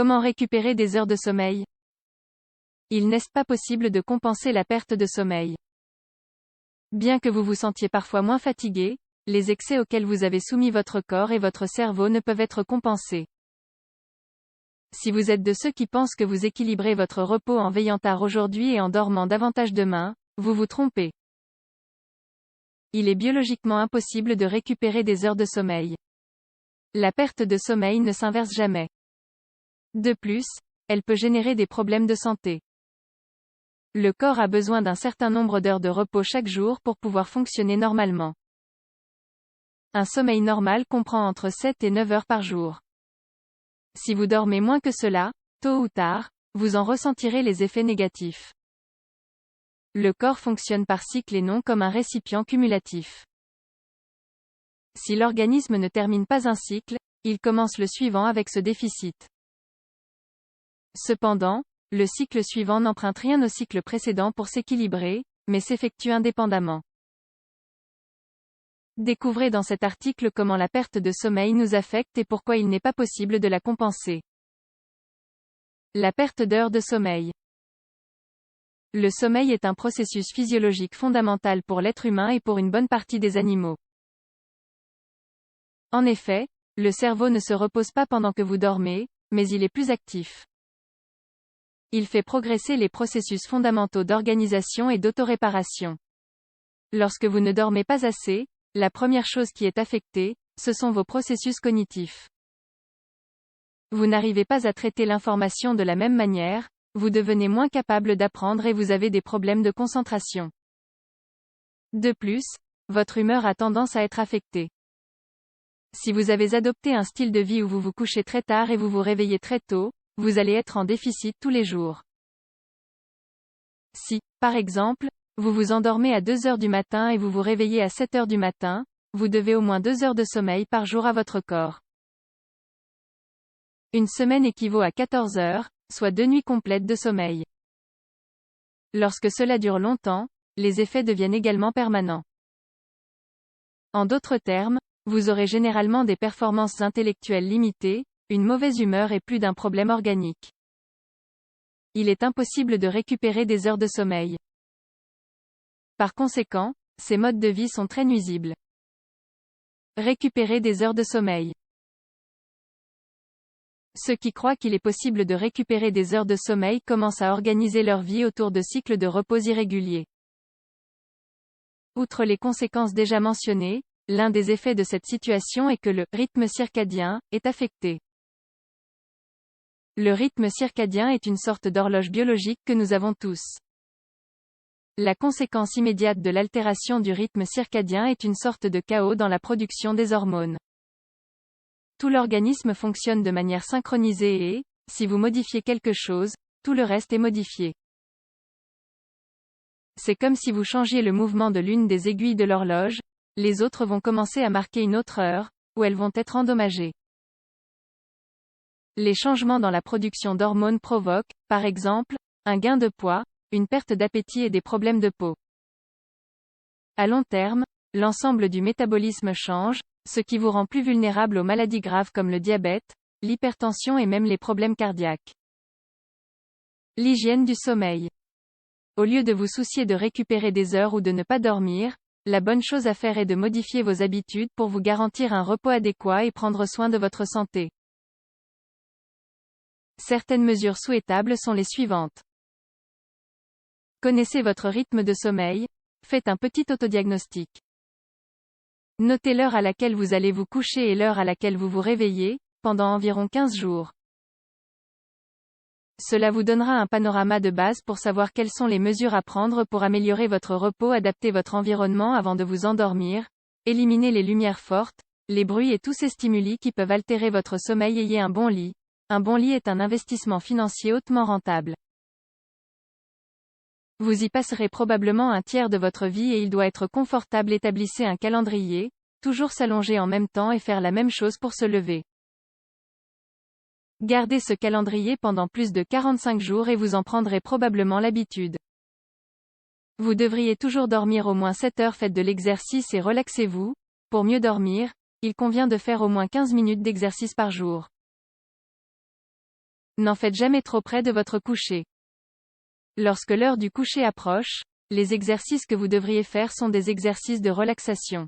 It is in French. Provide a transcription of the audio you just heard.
Comment récupérer des heures de sommeil? Il n'est pas possible de compenser la perte de sommeil. Bien que vous vous sentiez parfois moins fatigué, les excès auxquels vous avez soumis votre corps et votre cerveau ne peuvent être compensés. Si vous êtes de ceux qui pensent que vous équilibrez votre repos en veillant tard aujourd'hui et en dormant davantage demain, vous vous trompez. Il est biologiquement impossible de récupérer des heures de sommeil. La perte de sommeil ne s'inverse jamais. De plus, elle peut générer des problèmes de santé. Le corps a besoin d'un certain nombre d'heures de repos chaque jour pour pouvoir fonctionner normalement. Un sommeil normal comprend entre 7 et 9 heures par jour. Si vous dormez moins que cela, tôt ou tard, vous en ressentirez les effets négatifs. Le corps fonctionne par cycle et non comme un récipient cumulatif. Si l'organisme ne termine pas un cycle, il commence le suivant avec ce déficit. Cependant, le cycle suivant n'emprunte rien au cycle précédent pour s'équilibrer, mais s'effectue indépendamment. Découvrez dans cet article comment la perte de sommeil nous affecte et pourquoi il n'est pas possible de la compenser. La perte d'heures de sommeil. Le sommeil est un processus physiologique fondamental pour l'être humain et pour une bonne partie des animaux. En effet, le cerveau ne se repose pas pendant que vous dormez, mais il est plus actif. Il fait progresser les processus fondamentaux d'organisation et d'autoréparation. Lorsque vous ne dormez pas assez, la première chose qui est affectée, ce sont vos processus cognitifs. Vous n'arrivez pas à traiter l'information de la même manière, vous devenez moins capable d'apprendre et vous avez des problèmes de concentration. De plus, votre humeur a tendance à être affectée. Si vous avez adopté un style de vie où vous vous couchez très tard et vous vous réveillez très tôt, vous allez être en déficit tous les jours. Si, par exemple, vous vous endormez à 2 heures du matin et vous vous réveillez à 7 heures du matin, vous devez au moins 2 heures de sommeil par jour à votre corps. Une semaine équivaut à 14 heures, soit 2 nuits complètes de sommeil. Lorsque cela dure longtemps, les effets deviennent également permanents. En d'autres termes, vous aurez généralement des performances intellectuelles limitées, une mauvaise humeur et plus d'un problème organique. Il est impossible de récupérer des heures de sommeil. Par conséquent, ces modes de vie sont très nuisibles. Récupérer des heures de sommeil. Ceux qui croient qu'il est possible de récupérer des heures de sommeil commencent à organiser leur vie autour de cycles de repos irréguliers. Outre les conséquences déjà mentionnées, l'un des effets de cette situation est que le rythme circadien est affecté. Le rythme circadien est une sorte d'horloge biologique que nous avons tous. La conséquence immédiate de l'altération du rythme circadien est une sorte de chaos dans la production des hormones. Tout l'organisme fonctionne de manière synchronisée et, si vous modifiez quelque chose, tout le reste est modifié. C'est comme si vous changiez le mouvement de l'une des aiguilles de l'horloge, les autres vont commencer à marquer une autre heure, ou elles vont être endommagées. Les changements dans la production d'hormones provoquent, par exemple, un gain de poids, une perte d'appétit et des problèmes de peau. À long terme, l'ensemble du métabolisme change, ce qui vous rend plus vulnérable aux maladies graves comme le diabète, l'hypertension et même les problèmes cardiaques. L'hygiène du sommeil. Au lieu de vous soucier de récupérer des heures ou de ne pas dormir, la bonne chose à faire est de modifier vos habitudes pour vous garantir un repos adéquat et prendre soin de votre santé. Certaines mesures souhaitables sont les suivantes. Connaissez votre rythme de sommeil, faites un petit autodiagnostic. Notez l'heure à laquelle vous allez vous coucher et l'heure à laquelle vous vous réveillez, pendant environ 15 jours. Cela vous donnera un panorama de base pour savoir quelles sont les mesures à prendre pour améliorer votre repos, adapter votre environnement avant de vous endormir, éliminer les lumières fortes, les bruits et tous ces stimuli qui peuvent altérer votre sommeil. Ayez un bon lit. Un bon lit est un investissement financier hautement rentable. Vous y passerez probablement un tiers de votre vie et il doit être confortable. Établissez un calendrier, toujours s'allonger en même temps et faire la même chose pour se lever. Gardez ce calendrier pendant plus de 45 jours et vous en prendrez probablement l'habitude. Vous devriez toujours dormir au moins 7 heures. Faites de l'exercice et relaxez-vous. Pour mieux dormir, il convient de faire au moins 15 minutes d'exercice par jour. N'en faites jamais trop près de votre coucher. Lorsque l'heure du coucher approche, les exercices que vous devriez faire sont des exercices de relaxation.